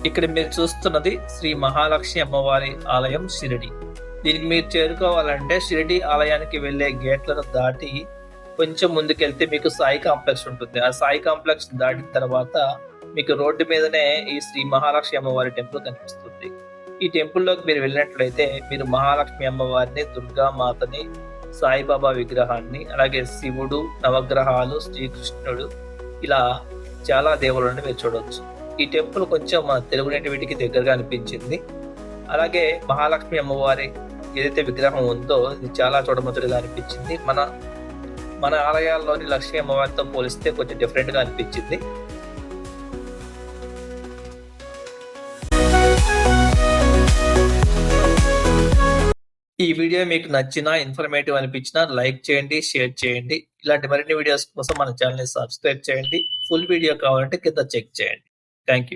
ఇక్కడ మీరు చూస్తున్నది శ్రీ మహాలక్ష్మి అమ్మవారి ఆలయం షిరిడి. దీనికి మీరు చేరుకోవాలంటే షిరిడి ఆలయానికి వెళ్లే గేట్లను దాటి కొంచెం ముందుకెళ్తే మీకు సాయి కాంప్లెక్స్ ఉంటుంది. ఆ సాయి కాంప్లెక్స్ దాటిన తర్వాత మీకు రోడ్డు మీదనే ఈ శ్రీ మహాలక్ష్మి అమ్మవారి టెంపుల్ కనిపిస్తుంది. ఈ టెంపుల్లోకి మీరు వెళ్ళినట్లయితే మీరు మహాలక్ష్మి అమ్మవారిని, దుర్గా మాతని, సాయిబాబా విగ్రహాన్ని, అలాగే శివుడు, నవగ్రహాలు, శ్రీకృష్ణుడు, ఇలా చాలా దేవుళ్ళని మీరు చూడవచ్చు. ఈ టెంపుల్ కొంచెం మన తెలుగు నేటివిటీకి దగ్గరగా అనిపించింది. అలాగే మహాలక్ష్మి అమ్మవారి ఏదైతే విగ్రహం ఉందో ఇది చాలా చూడముచ్చటగా అనిపించింది. మన ఆలయాల్లోని లక్ష్మీ అమ్మవారితో పోలిస్తే కొంచెం డిఫరెంట్ గా అనిపించింది. ఈ వీడియో మీకు నచ్చినా, ఇన్ఫర్మేటివ్ అనిపించినా లైక్ చేయండి, షేర్ చేయండి. ఇలాంటి మరిన్ని వీడియోస్ కోసం మన ఛానల్ ని సబ్స్క్రైబ్ చేయండి. ఫుల్ వీడియో కావాలంటే కింద చెక్ చేయండి. Thank you.